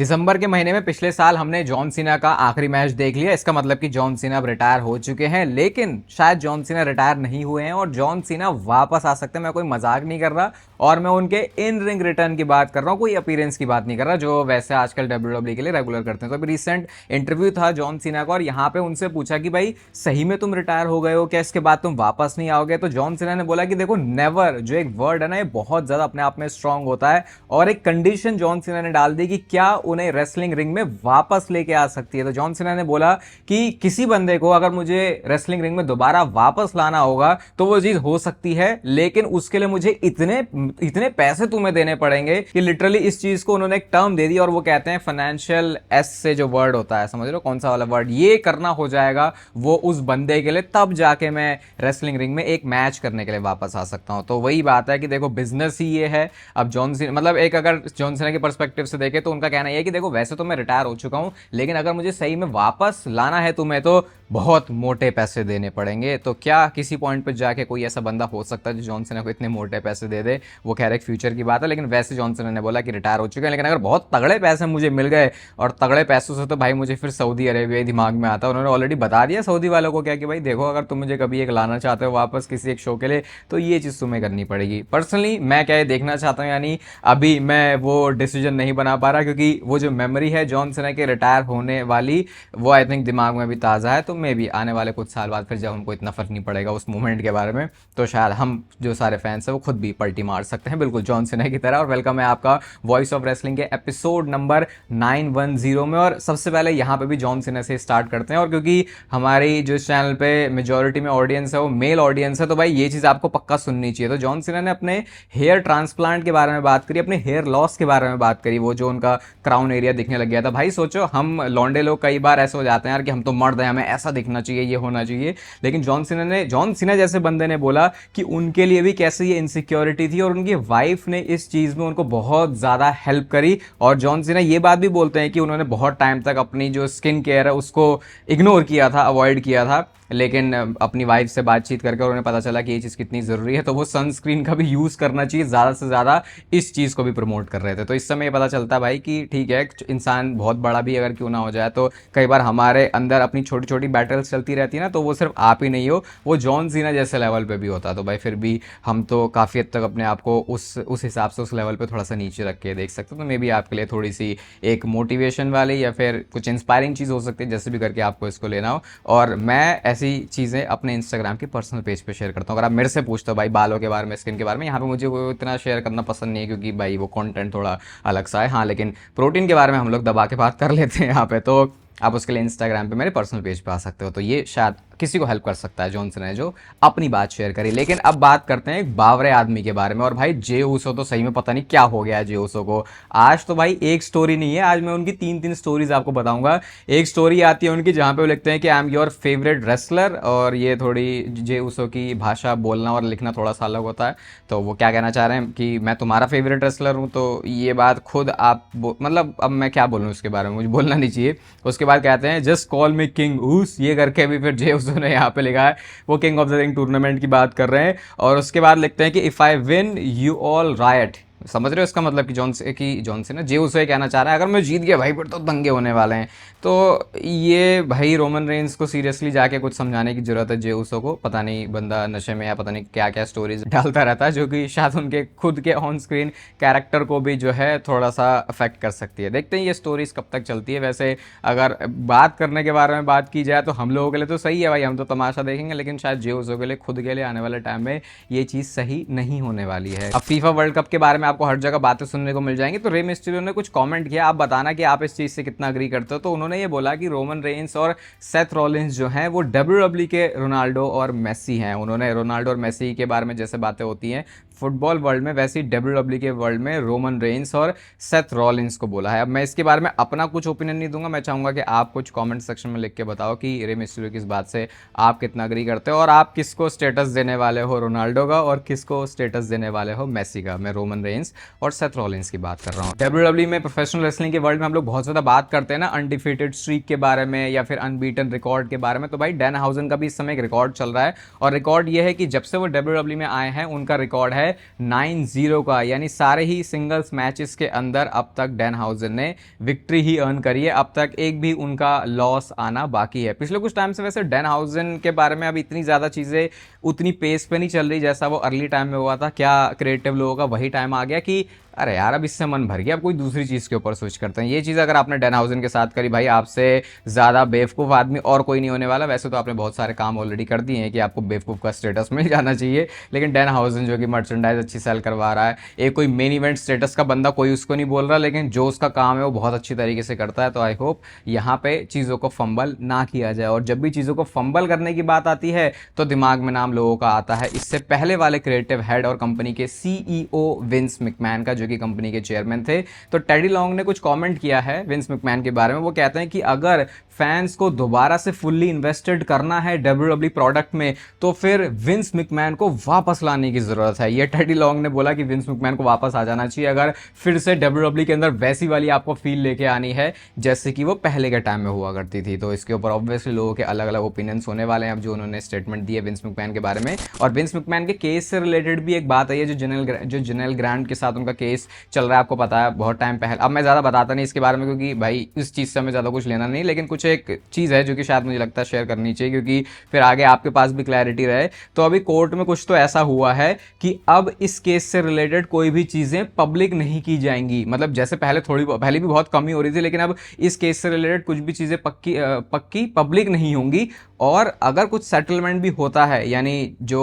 दिसंबर के महीने में पिछले साल हमने जॉन सीना का आखिरी मैच देख लिया। इसका मतलब कि जॉन सीना अब रिटायर हो चुके हैं, लेकिन शायद जॉन सीना रिटायर नहीं हुए हैं और जॉन सीना वापस आ सकते हैं। मैं कोई मजाक नहीं कर रहा और मैं उनके इन रिंग रिटर्न की बात कर रहा हूँ, कोई अपीयरेंस की बात नहीं कर रहा, जो वैसे आजकल डब्ल्यूडब्ल्यू के लिए रेगुलर करते हैं। तो अभी रिसेंट इंटरव्यू था जॉन सीना का और यहाँ पे उनसे पूछा कि भाई सही में तुम रिटायर हो गए हो क्या, इसके बाद तुम वापस नहीं आओगे? तो जॉन सीना ने बोला कि देखो, नेवर जो एक वर्ड है ना, ये बहुत ज्यादा अपने आप में स्ट्रांग होता है और एक कंडीशन जॉन सीना ने डाल दी कि क्या उन्हें रेसलिंग रिंग में वापस लेके आ सकती है। तो जॉन सीना ने बोला कि किसी बंदे को अगर मुझे रेसलिंग रिंग में दोबारा वापस लाना होगा तो वो चीज हो सकती है, लेकिन उसके लिए मुझे इतने इतने पैसे तुम्हें देने पड़ेंगे कि लिटरली इस चीज को उन्होंने एक टर्म दे दी और वो कहते हैं फाइनेंशियल एस से जो वर्ड होता है, समझ लो कौन सा वाला वर्ड, ये करना हो जाएगा वो उस बंदे के लिए, तब जाके मैं रेसलिंग रिंग में एक मैच करने के लिए वापस आ सकता हूं। तो वही बात है कि देखो, बिजनेस ही ये है। अब जॉन सीना मतलब एक अगर जॉन सीना के पर्सपेक्टिव से देखे तो उनका कहना यह है कि देखो, वैसे तो मैं रिटायर हो चुका हूं, लेकिन अगर मुझे सही में वापस लाना है तुम्हें तो बहुत मोटे पैसे देने पड़ेंगे। तो क्या किसी पॉइंट पर जाके कोई ऐसा बंदा हो सकता है जो जॉन सीना को इतने मोटे पैसे दे दे? वो कह रहे एक फ्यूचर की बात है, लेकिन वैसे जॉन सीना ने बोला कि रिटायर हो चुके हैं, लेकिन अगर बहुत तगड़े पैसे मुझे मिल गए, और तगड़े पैसों से तो भाई मुझे फिर सऊदी अरेबिया दिमाग में आता है। उन्होंने ऑलरेडी बता दिया सऊदी वालों को क्या कि भाई देखो, अगर तुम मुझे कभी एक लाना चाहते हो वापस किसी एक शो के लिए तो ये चीज़ तुम्हें करनी पड़ेगी। पर्सनली मैं क्या ये देखना चाहता हूँ, यानी अभी मैं वो डिसीजन नहीं बना पा रहा, क्योंकि वो जो मेमोरी है जॉन सीना के रिटायर होने वाली, वो आई थिंक दिमाग में भी ताज़ा है। तो मे भी आने वाले कुछ साल बाद फिर जब हमको इतना फर्क नहीं पड़ेगा उस मोमेंट के बारे में, तो शायद हम जो सारे फैंस हैं वो खुद भी पलटी मार सकते हैं, बिल्कुल जॉन सीना की तरह। और वेलकम है आपका वॉइस ऑफ रेसलिंग के एपिसोड नंबर 910 में। और सबसे पहले यहाँ पे भी जॉन सीना से स्टार्ट करते हैं, और क्योंकि हमारी जो चैनल पे मेजोरिटी में ऑडियंस है वो मेल ऑडियंस है, तो भाई ये चीज़ आपको पक्का सुननी चाहिए। तो जॉन सीना ने अपने हेयर ट्रांसप्लांट के बारे में बात करी, अपने हेयर लॉस के बारे में बात करी, वो जो उनका क्राउन एरिया दिखने लग गया था। भाई सोचो, हम लौंडे लोग कई बार ऐसे हो जाते हैं यार कि हम तो मर्द हैं, हमें ऐसा दिखना चाहिए, ये होना चाहिए, लेकिन जॉन सीना जैसे बंदे ने बोला कि उनके लिए भी कैसे ये इनसिक्योरिटी थी और उनकी वाइफ ने इस चीज में उनको बहुत ज्यादा हेल्प करी। और जॉन सीना ये बात भी बोलते हैं कि उन्होंने बहुत टाइम तक अपनी जो स्किन केयर है उसको इग्नोर किया था, अवॉइड किया था, लेकिन अपनी वाइफ से बातचीत करके उन्हें पता चला कि ये चीज़ कितनी ज़रूरी है, तो वो सनस्क्रीन का भी यूज़ करना चाहिए, ज़्यादा से ज़्यादा इस चीज़ को भी प्रमोट कर रहे थे। तो इस समय ये पता चलता है भाई कि ठीक है, इंसान बहुत बड़ा भी अगर क्यों ना हो जाए, तो कई बार हमारे अंदर अपनी छोटी छोटी बैटल्स चलती रहती है ना, तो वो सिर्फ आप ही नहीं हो, वो जॉन सीना जैसे लेवल पे भी होता। तो भाई फिर भी हम तो काफ़ी हद तक अपने आप को उस हिसाब से उस लेवल पे थोड़ा सा नीचे रख के देख सकते हो। तो मे बी आपके लिए थोड़ी सी एक मोटिवेशन वाली या फिर कुछ इंस्पायरिंग चीज़ हो सकती है, जैसे भी करके आपको इसको लेना हो। और मैं ऐसी चीज़ें अपने इंस्टाग्राम की पर्सनल पेज पे शेयर करता हूँ। अगर आप मेरे से पूछते हो भाई बालों के बारे में, स्किन के बारे में, यहाँ पे मुझे वो इतना शेयर करना पसंद नहीं है, क्योंकि भाई वो कंटेंट थोड़ा अलग सा है। हाँ, लेकिन प्रोटीन के बारे में हम लोग दबा के बात कर लेते हैं यहाँ पे, तो आप उसके लिए इंस्टाग्राम पे मेरे पर्सनल पेज पे आ सकते हो। तो ये शायद किसी को हेल्प कर सकता है जॉन सीना ने जो अपनी बात शेयर करी। लेकिन अब बात करते हैं एक बावरे आदमी के बारे में। और भाई जे ऊसो तो सही में पता नहीं क्या हो गया है जे ऊसो को। आज तो भाई एक स्टोरी नहीं है, आज मैं उनकी तीन स्टोरीज आपको बताऊंगा। एक स्टोरी आती है उनकी जहां पे वो लिखते हैं कि I am your favourite wrestler, और ये थोड़ी जे ऊसो की भाषा बोलना और लिखना थोड़ा सा अलग होता है। तो वो क्या कहना चाह रहे हैं कि मैं तुम्हारा फेवरेट रेसलर हूँ, तो ये बात खुद आप मतलब अब मैं क्या बोलूँ इसके बारे में, मुझे बोलना नहीं चाहिए। उसके बाद कहते हैं जस्ट कॉल मी किंग ऊस, ये करके भी फिर जे ऊसो ने यहाँ पे लिखा है, वो king of the ring tournament की बात कर रहे हैं। और उसके बाद लिखते हैं कि if I win you all right. समझ रहे हो इसका मतलब कि जॉन सीना जे ऊसो ये कहना चाह रहा है, अगर मैं जीत गया भाई फिर तो दंगे होने वाले हैं। तो ये भाई रोमन रेंस को सीरियसली जाके कुछ समझाने की जरूरत है जे ऊसो को। पता नहीं बंदा नशे में या पता नहीं क्या क्या स्टोरीज डालता रहता है, जो कि शायद उनके खुद के ऑन स्क्रीन कैरेक्टर को भी जो है थोड़ा सा अफेक्ट कर सकती है। देखते हैं ये स्टोरीज कब तक चलती है। वैसे अगर बात करने के बारे में बात की जाए तो हम लोगों के लिए तो सही है भाई, हम तो तमाशा देखेंगे, लेकिन शायद जे ऊसो के लिए खुद के लिए आने वाले टाइम में ये चीज़ सही नहीं होने वाली है। अब फीफा वर्ल्ड कप के बारे में आपको हर जगह बातें सुनने को मिल जाएंगी। तो रे मिस्टीरियो ने कुछ कमेंट किया, आप बताना कि आप इस चीज़ से कितना अग्री करते हो। तो उन्होंने ये बोला कि रोमन रेंस और सेथ रॉलिंस जो हैं वो डब्ल्यूडब्ल्यू के रोनाल्डो और मेसी हैं। उन्होंने रोनाल्डो और मेसी के बारे में जैसे बातें होती हैं फुटबॉल वर्ल्ड में, वैसे ही डब्ल्यूडब्ल्यू के वर्ल्ड में रोमन रेंस और सेथ रॉलिंस को बोला है। अब मैं इसके बारे में अपना कुछ ओपिनियन नहीं दूंगा, मैं चाहूंगा कि आप कुछ कमेंट सेक्शन में लिख के बताओ कि रे मिस्टीरियो की इस बात से आप कितना अग्री करते हो, और आप किसको स्टेटस देने वाले हो, रोनाल्डो का, और किसको स्टेटस देने वाले हो, मेसी का। मैं रोमन रेंस और सेथ रॉलिंस की बात कर रहा हूँ। डब्ल्यूडब्ल्यू में, प्रोफेशनल रेसलिंग के वर्ल्ड में हम लोग बहुत ज़्यादा बात करते हैं ना अनडिफीटेड स्ट्रीक के बारे में या फिर अनबीटन रिकॉर्ड के बारे में। तो भाई डैनहाउजन का भी इस समय एक रिकॉर्ड चल रहा है, और रिकॉर्ड ये है कि जब से वो डब्ल्यूडब्ल्यू में आए हैं उनका रिकॉर्ड है है 9-0 का, यानी सारे ही सिंगल्स मैचेस के अंदर अब तक डैनहाउजन ने विक्ट्री ही अर्न करी है। अब तक एक भी उनका लॉस आना बाकी है। पिछले कुछ टाइम से वैसे डैनहाउजन के बारे में अब इतनी ज़्यादा चीज़ें उतनी पेस पे नहीं चल रही जैसा वो अर्ली टाइम में हुआ था। क्या क्रिएटिव लोगों का वही टाइम आ गया कि अरे यार अब इससे मन भर गया, अब कोई दूसरी चीज़ के ऊपर स्विच करते हैं। ये चीज़ अगर आपने डैनहाउजन के साथ करी, भाई आपसे ज़्यादा बेवकूफ़ आदमी और कोई नहीं होने वाला। वैसे तो आपने बहुत सारे काम ऑलरेडी कर दिए हैं कि आपको बेवकूफ़ का स्टेटस मिल जाना चाहिए, लेकिन डैनहाउजन जो कि मर्चेंडाइज अच्छी सेल करवा रहा है, एक कोई मेन इवेंट स्टेटस का बंदा कोई उसको नहीं बोल रहा, लेकिन जो उसका काम है वो बहुत अच्छी तरीके से करता है। तो आई होप यहाँ पे चीज़ों को फंबल ना किया जाए। और जब भी चीज़ों को फंबल करने की बात आती है तो दिमाग में नाम लोगों का आता है इससे पहले वाले क्रिएटिव हेड और कंपनी के सीईओ विंस मैकमैन का, जो कि कंपनी के चेयरमैन थे। तो टेडी लॉन्ग ने कुछ कमेंट किया है विंस मैकमैन के बारे में। वो कहते हैं कि अगर फैंस को दोबारा से फुल्ली इन्वेस्टेड करना है डब्ल्यूडब्ल्यू प्रोडक्ट में तो फिर विंस मैकमैन को वापस लाने की जरूरत है। ये टेडी लॉन्ग ने बोला कि विंस मैकमैन को वापस आ जाना चाहिए अगर फिर से डब्ल्यूडब्ल्यू के अंदर वैसी वाली आपको फील लेके आनी है जैसे कि वो पहले के टाइम में हुआ करती थी। तो इसके ऊपर ऑब्वियसली लोगों के अलग अलग ओपिनियंस होने वाले हैं अब जो उन्होंने स्टेटमेंट दिए विंस मैकमैन के बारे में। और विंस मैकमैन के केस से रिलेटेड भी एक बात है, जो जनरल ग्रांट के साथ उनका केस चल रहा है, आपको पता है बहुत टाइम पहले। अब मैं ज़्यादा बताता नहीं इसके बारे में क्योंकि भाई इस चीज़ से हमें ज़्यादा कुछ लेना नहीं, लेकिन कुछ एक चीज़ है जो कि शायद मुझे लगता है शेयर करनी चाहिए क्योंकि फिर आगे आपके पास भी क्लैरिटी रहे। तो अभी कोर्ट में कुछ तो ऐसा हुआ है कि अब इस केस से रिलेटेड कोई भी चीज़ें पब्लिक नहीं की जाएंगी। मतलब जैसे पहले भी बहुत कमी हो रही थी, लेकिन अब इस केस से रिलेटेड कुछ भी चीज़ें पक्की पब्लिक नहीं होंगी। और अगर कुछ सेटलमेंट भी होता है, यानी जो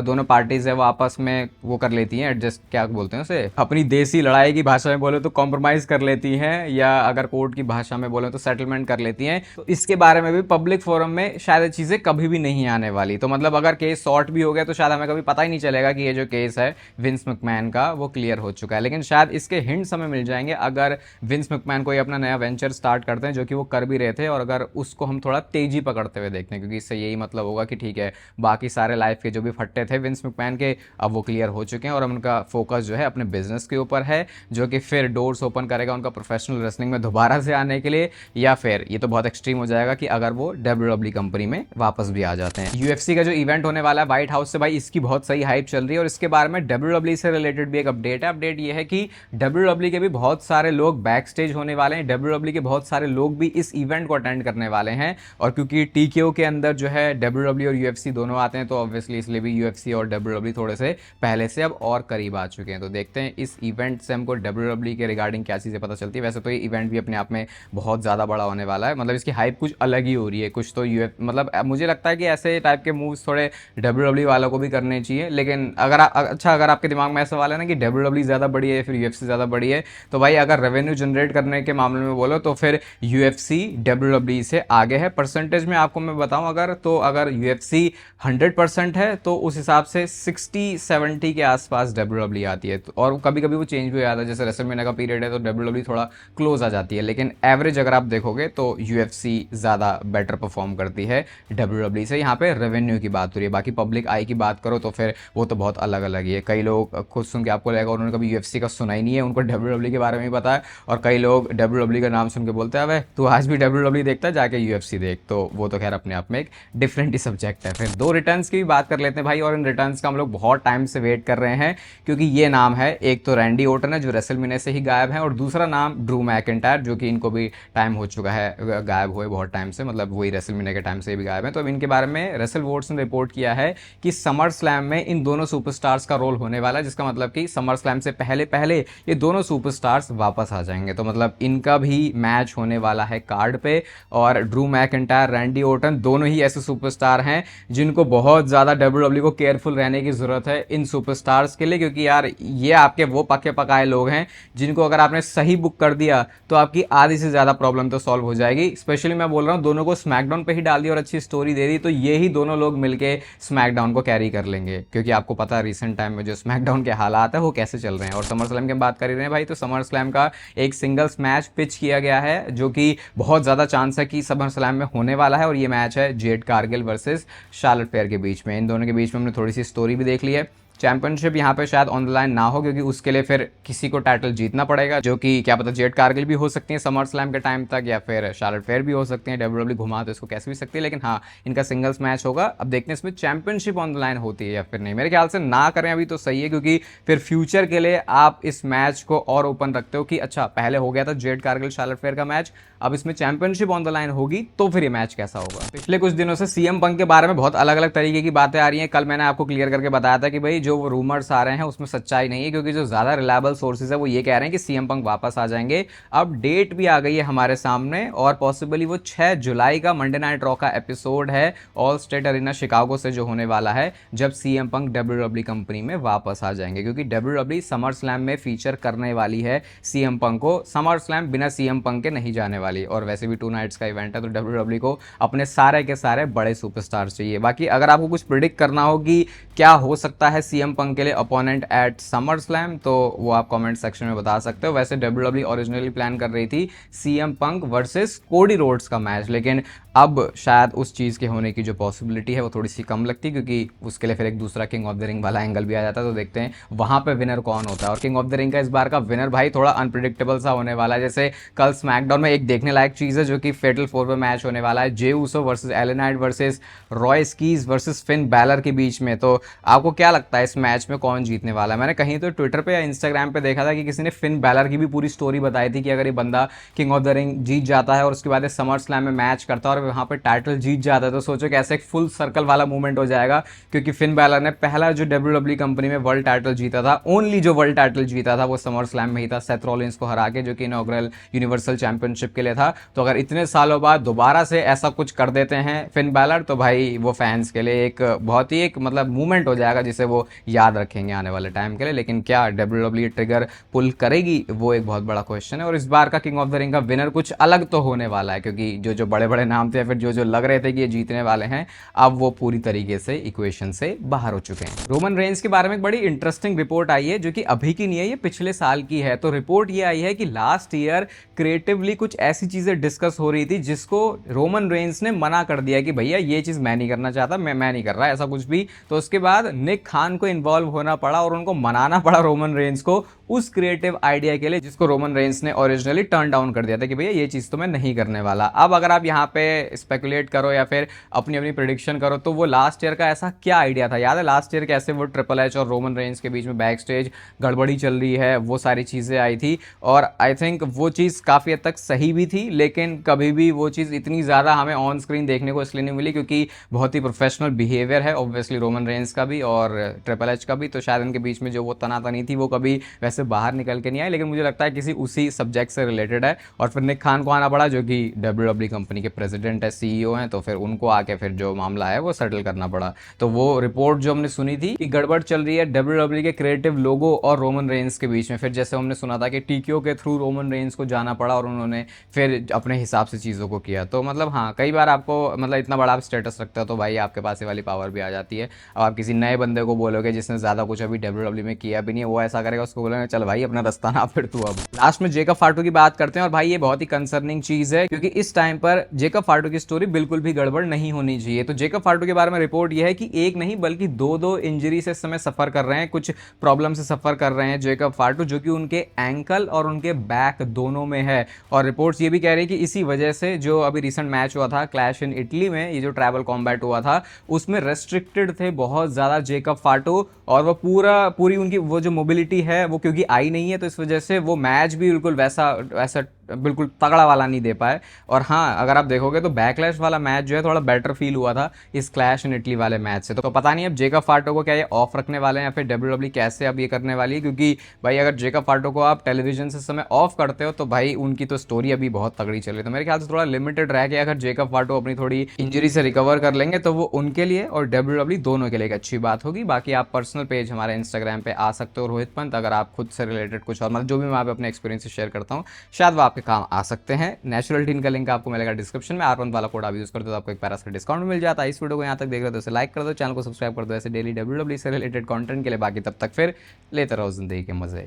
दोनों पार्टीज है वो आपस में वो कर लेती हैं एडजस्ट, क्या बोलते हैं उसे, अपनी देसी लड़ाई की भाषा में बोले तो कॉम्प्रोमाइज कर लेती हैं, या अगर कोर्ट की भाषा में बोले तो सेटलमेंट कर लेती हैं, तो इसके बारे में भी पब्लिक फोरम में शायद चीज़ें कभी भी नहीं आने वाली। तो मतलब अगर केस सॉर्ट भी हो गया तो शायद हमें कभी पता ही नहीं चलेगा कि ये जो केस है विंस मैकमैन का वो क्लियर हो चुका है। लेकिन शायद इसके हिंट्स हमें मिल जाएंगे अगर विंस मैकमैन कोई अपना नया वेंचर स्टार्ट करते हैं, जो कि वो कर भी रहे थे, और अगर उसको हम थोड़ा तेजी पकड़ते हुए देखते हैं, क्योंकि इससे यही मतलब होगा कि ठीक है बाकी सारे लाइफ के जो भी फट्टे थे विंस मैकमैन के अब वो क्लियर हो चुके हैं और अब उनका फोकस जो है अपने बिजनेस के ऊपर है, जो कि फिर डोर्स ओपन करेगा उनका प्रोफेशनल रेसलिंग में दोबारा से आने के लिए, या फिर ये तो बहुत एक्सट्रीम हो जाएगा कि अगर वो डब्ल्यूडब्ल्यू कंपनी में वापस भी आ जाते हैं। यूएफसी का जो इवेंट होने वाला है व्हाइट हाउस से, भाई इसकी बहुत सही हाइप चल रही है और इसके बारे में डब्ल्यूडब्ल्यू से रिलेटेड भी एक अपडेट है। अपडेट ये है कि डब्ल्यूडब्ल्यू के भी बहुत सारे लोग बैक स्टेज होने वाले हैं, डब्ल्यूडब्ल्यू के बहुत सारे लोग भी इस इवेंट को अटेंड करने वाले हैं। और क्योंकि टीकेओ के अंदर जो है डब्ल्यूडब्ल्यू और यूएफसी दोनों आते हैं, तो ऑब्वियसली इसलिए भी यूएफसी और डब्ल्यूडब्ल्यू थोड़े से पहले से अब और करीब आ चुके हैं। तो देखते हैं इस इवेंट से हमको डब्ल्यूडब्ल्यू के रिगार्डिंग क्या चीज़ें पता चलती है। वैसे तो ये इवेंट भी अपने आप में बहुत ज़्यादा बड़ा होने वाला है, मतलब इसकी हाइप कुछ अलग ही हो रही है। कुछ तो मतलब मुझे लगता है कि ऐसे टाइप के मूव्स थोड़े डब्ल्यूडब्ल्यू वालों को भी करने चाहिए। लेकिन अगर अगर आपके दिमाग में ऐसा वाला है ना कि डब्ल्यूडब्ल्यू ज़्यादा बड़ी है फिर यूएफसी ज़्यादा बड़ी है, तो भाई अगर रेवेन्यू जनरेट करने के मामले में बोलो तो फिर यूएफसी डब्ल्यूडब्ल्यू से आगे है। परसेंटेज में आपको मैं बताऊं अगर यूएफसी 100% है तो उस हिसाब से 60-70 के आसपास डब्ल्यूडब्ल्यू आती है। और कभी कभी वो चेंज भी हो जाता है, जैसे रेसलमेनिया का पीरियड है तो डब्ल्यूडब्ल्यू थोड़ा क्लोज आ जाती है, लेकिन एवरेज अगर आप देखोगे तो यूएफसी ज़्यादा बेटर परफॉर्म करती है डब्ल्यूडब्ल्यू से। यहाँ पे रेवेन्यू की बात हो रही है, बाकी पब्लिक आई की बात करो तो फिर वो तो बहुत अलग अलग ही है। कई लोग खुद सुन के आपको लगेगा उन्होंने कभी यूएफसी का सुना ही नहीं है, उनको डब्ल्यूडब्ल्यू के बारे में ही पता है, और कई लोग डब्ल्यूडब्ल्यू का नाम सुन के बोलते हैं तू आज भी डब्ल्यूडब्ल्यू देखता है, जाके यूएफसी देख। तो वो तो खैर अपने आप में एक डिफरेंट ही सब्जेक्ट है। फिर दो रिटर्न्स की भी बात कर लेते हैं भाई, और इन रिटर्न्स का हम लोग बहुत टाइम से वेट कर रहे हैं, क्योंकि ये नाम है, एक तो रैंडी ओर्टन है जो रेसलमेनिया से ही गायब है, और दूसरा नाम ड्रू मैकिंटायर, जो कि इनको भी टाइम हो चुका है गायब हुए बहुत टाइम से, मतलब वही रेसलमेनिया के टाइम से भी गायब है। तो अब इनके बारे में रेसल वोट्स ने रिपोर्ट किया है कि समर स्लैम में इन दोनों सुपरस्टार्स का रोल होने वाला है, जिसका मतलब कि समर स्लैम से पहले पहले ये दोनों सुपरस्टार्स वापस आ जाएंगे। तो मतलब इनका भी मैच होने वाला है कार्ड पे, और ड्रू मैकिंटायर, रैंडी ओर्टन दोनों ही ऐसे सुपरस्टार हैं जिनको बहुत ज़्यादा डब्ल्यूडब्ल्यू को केयरफुल रहने की ज़रूरत है इन सुपरस्टार्स के लिए, क्योंकि यार ये आपके वो पके पकाए लोग हैं जिनको अगर आपने सही बुक कर दिया तो आपकी आधी से ज़्यादा प्रॉब्लम तो सॉल्व हो जाएगी। स्पेशली मैं बोल रहा हूँ दोनों को स्मैकडाउन पे ही डाल दी और अच्छी स्टोरी दे दी तो ये ही दोनों लोग मिलके स्मैकडाउन को कैरी कर लेंगे, क्योंकि आपको पता है रिसेंट टाइम में जो स्मैकडाउन के हालात है वो कैसे चल रहे हैं। और समर स्लैम की बात कर ही रहे हैं भाई, तो समर स्लैम का एक सिंगल्स मैच पिच किया गया है जो कि बहुत ज़्यादा चांस है कि समर स्लैम में होने वाला है, और ये मैच है Jade Cargill versus Charlotte fair के बीच में। इन दोनों के बीच में हमने थोड़ी सी स्टोरी भी देख ली है। चैंपियनशिप यहाँ पे शायद ऑन द लाइन ना हो, क्योंकि उसके लिए फिर किसी को टाइटल जीतना पड़ेगा, जो कि क्या पता जेड कारगिल भी हो सकती है समर स्लैम के टाइम तक, या फिर शार्लेट फेयर भी हो सकती है, डब्ल्यूडब्ल्यू घुमा तो इसको कैसे भी सकती है। लेकिन हाँ, इनका सिंगल्स मैच होगा। अब देखते हैं इसमें चैंपियनशिप ऑन द लाइन होती है या फिर नहीं। मेरे ख्याल से ना करें अभी तो सही है, क्योंकि फिर फ्यूचर के लिए आप इस मैच को और ओपन रखते हो कि अच्छा पहले हो गया था जेड कारगिल शार्लेट फेयर का मैच, अब इसमें चैंपियनशिप ऑन द लाइन होगी तो फिर ये मैच कैसा होगा। पिछले कुछ दिनों से सीएम पंक के बारे में बहुत अलग अलग तरीके की बातें आ रही हैं। कल मैंने आपको क्लियर करके बताया था कि भाई जो रूमर्स आ रहे हैं उसमें सच्चाई नहीं है, क्योंकि जो ज्यादा रिलायबल सोर्सेज है वो ये कह रहे हैं कि सीएम पंक वापस आ जाएंगे। अब डेट भी आ गई है हमारे सामने, और पॉसिबली वो 6 जुलाई का मंडे नाइट रॉ का एपिसोड है ऑल स्टेट अरीना शिकागो से जो होने वाला है, जब सीएम पंक डब्ल्यूडब्ल्यू कंपनी में वापस आ जाएंगे। क्योंकि डब्ल्यूडब्ल्यू समर स्लैम में फीचर करने वाली है सीएम पंक को, समर स्लैम बिना सीएम पंक के नहीं जाने वाली, और वैसे भी 2 नाइट्स का इवेंट है, तो डब्ल्यूडब्ल्यू को अपने सारे के सारे बड़े सुपरस्टार्स चाहिए। बाकी अगर आपको कुछ प्रिडिक्ट करना हो कि क्या हो सकता है सीएम पंक के लिए अपोनेंट एट समर स्लैम, तो वो आप कमेंट सेक्शन में बता सकते हो। वैसे डब्ल्यूडब्ल्यू ओरिजिनली प्लान कर रही थी CM Punk versus Cody Rhodes का मैच, लेकिन अब शायद उस चीज़ के होने की जो पॉसिबिलिटी है वो थोड़ी सी कम लगती, क्योंकि उसके लिए फिर एक दूसरा किंग ऑफ द रिंग वाला एंगल भी आ जाता है। तो देखते हैं वहां पे विनर कौन होता है। और किंग ऑफ द रिंग का इस बार का विनर भाई थोड़ा अनप्रिडिक्टेबल सा होने वाला है। जैसे कल स्मैकडाउन में एक देखने लायक चीज़ है जो कि फेटल 4 में मैच होने वाला है, Jey Uso versus LA Knight versus रॉय स्कीज वर्सेस फिन बैलर के बीच में। तो आपको क्या लगता है इस मैच में कौन जीतने वाला है? मैंने कहीं तो ट्विटर पे या इंस्टाग्राम पे देखा था कि किसी ने फिन बैलर की भी पूरी स्टोरी बताई थी कि अगर ये बंदा किंग ऑफ द रिंग जीत जाता है और उसके बाद समर स्लैम में मैच करता है और वहां पे टाइटल जीत जाता है, तो सोचो कैसे एक फुल सर्कल वाला मूवमेंट हो जाएगा। क्योंकि फिन बैलर ने पहला जो डब्ल्यूडब्ल्यू कंपनी में वर्ल्ड टाइटल जीता था, ओनली जो वर्ल्ड टाइटल जीता था वो समर स्लैम में ही था, सेथ रॉलिंस को हरा के, जो कि इनॉग्रल यूनिवर्सल चैंपियनशिप के लिए था। तो अगर इतने सालों बाद दोबारा से ऐसा कुछ कर देते हैं फिन बैलर, तो भाई वो फैंस के लिए एक बहुत ही एक मतलब मूवमेंट हो जाएगा जिसे वो याद रखेंगे आने वाले टाइम के लिए। लेकिन क्या डब्ल्यूडब्ल्यू ट्रिगर पुल करेगी, वो एक बहुत बड़ा क्वेश्चन है। और इस बार का किंग ऑफ द रिंग का विनर कुछ अलग तो होने वाला है, क्योंकि जो जो बड़े बड़े नाम थे, फिर जो जो लग रहे थे कि ये जीतने वाले हैं, अब वो पूरी तरीके से इक्वेशन से बाहर हो चुके हैं। रोमन रेंज के बारे में एक बड़ी इंटरेस्टिंग रिपोर्ट आई है, जो कि अभी की नहीं है, ये पिछले साल की है। तो रिपोर्ट ये आई है कि लास्ट ईयर क्रिएटिवली कुछ ऐसी चीजें डिस्कस हो रही थी जिसको रोमन रेंज ने मना कर दिया कि भैया ये चीज मैं नहीं करना चाहता, मैं नहीं कर रहा ऐसा कुछ भी। तो उसके बाद निक खान को इन्वॉल्व होना पड़ा और उनको मनाना पड़ा रोमन रेंज को उस क्रिएटिव आइडिया के लिए जिसको रोमन रेंज ने ओरिजिनली टर्न डाउन कर दिया था कि भैया ये चीज तो मैं नहीं करने वाला। अब अगर आप यहाँ पे स्पेकुलेट करो या फिर अपनी अपनी प्रिडिक्शन करो, तो वो लास्ट ईयर का ऐसा क्या आइडिया था? याद है लास्ट ईयर कैसे वो ट्रिपल एच और रोमन रेंज के बीच में बैक स्टेज गड़बड़ी चल रही है, वो सारी चीजें आई थी। और आई थिंक वो चीज काफी हद तक सही भी थी, लेकिन कभी भी वो चीज इतनी ज्यादा हमें ऑन स्क्रीन देखने को इसलिए नहीं मिली क्योंकि बहुत ही प्रोफेशनल बिहेवियर है ऑब्वियसली रोमन रेंज का भी और ट्रिपल एच का भी। तो शायद इनके बीच में जो वो तनातनी थी वो कभी वैसे बाहर निकल के नहीं आई, लेकिन मुझे लगता है किसी उसी सब्जेक्ट से रिलेटेड है। और फिर निक खान को आना पड़ा, जो कि डब्ल्यूडब्ल्यू कंपनी के प्रेसिडेंट है, सीईओ हैं, तो फिर उनको आके फिर जो मामला है वो सेटल करना पड़ा। तो वो रिपोर्ट जो हमने सुनी थी कि गड़बड़ चल रही है डब्ल्यूडब्ल्यू के क्रिएटिव लोगो और रोमन रेंज के बीच में, फिर जैसे हमने सुना था कि टीक्यू के थ्रू रोमन रेंज को जाना पड़ा और उन्होंने फिर अपने हिसाब से चीज़ों को किया। तो मतलब हाँ, कई बार आपको मतलब इतना बड़ा आप स्टेटस रखते हो तो भाई आपके पास ये वाली पावर भी आ जाती है। अब आप किसी नए बंदे को बोलोगे जिसने ज़्यादा कुछ अभी डब्ल्यूडब्ल्यू में किया भी नहीं है, वो ऐसा करेगा, उसको बोलेंगे चल भाई अपना रास्ता ना फिर तू। अब लास्ट में जेकब फाटू की बात करते हैं, और भाई ये बहुत ही कंसर्निंग चीज़ है क्योंकि इस टाइम पर जेकब फाटू की स्टोरी बिल्कुल भी गड़बड़ नहीं होनी चाहिए। तो जेकब फाटू के बारे में रिपोर्ट यह है कि एक नहीं बल्कि दो इंजरी से इस समय सफर कर रहे हैं, कुछ प्रॉब्लम से सफर कर रहे हैं जेकब फाटू, जो कि उनके एंकल और उनके बैक दोनों में है। और रिपोर्ट्स ये भी कह रही है कि इसी वजह से जो अभी रिसेंट मैच हुआ था क्लैश इन इटली में, ये जो ट्रैवल कॉम्बैट हुआ था, उसमें रेस्ट्रिक्टेड थे बहुत ज्यादा जेकब फाटू, और वो पूरी उनकी वो जो मोबिलिटी है वो क्योंकि आई नहीं है, तो इस वजह से वो मैच भी बिल्कुल वैसा बिल्कुल तगड़ा वाला नहीं दे पाए। और हाँ, अगर आप देखोगे तो बैकलैश वाला मैच जो है थोड़ा बेटर फील हुआ था इस क्लैश इन इटली वाले मैच से। तो पता नहीं अब जेकब फाटो को क्या ये ऑफ रखने वाले हैं या फिर डब्ल्यूडब्ल्यू कैसे अब ये करने वाली है, क्योंकि भाई अगर जेकब फाटो को आप टेलीविजन से समय ऑफ करते हो तो भाई उनकी तो स्टोरी अभी बहुत तगड़ी चल रही है। तो मेरे ख्याल से थोड़ा लिमिटेड रह गया, अगर जेकब फाटो अपनी थोड़ी इंजरी से रिकवर कर लेंगे तो वो उनके लिए और डब्ल्यूडब्ल्यू दोनों के लिए एक अच्छी बात होगी। बाकी आप पर्सनल पेज हमारे इंस्टाग्राम पे आ सकते हो रोहित पंत, अगर आप खुद से रिलेटेड कुछ और मतलब जो भी मैं आप अपने एक्सपीरियंस शेयर करता हूँ शायद वो आपके काम आ सकते हैं। नेचुरल टीन का लिंक आपको मिलेगा डिस्क्रिप्शन में, R1 वाला कोड आप यूज करते हो तो आपको एक पैरा डिस्काउंट मिल जाता है। इस वीडियो को यहाँ तक देख रहे हो तो इसे लाइक कर दो, चैनल को सब्सक्राइब कर दो ऐसे डेली डब्ल्यूडब्ल्यू से रिलेटेड कंटेंट के लिए। बाकी तब तक फिर लेते रहो जिंदगी के मजे।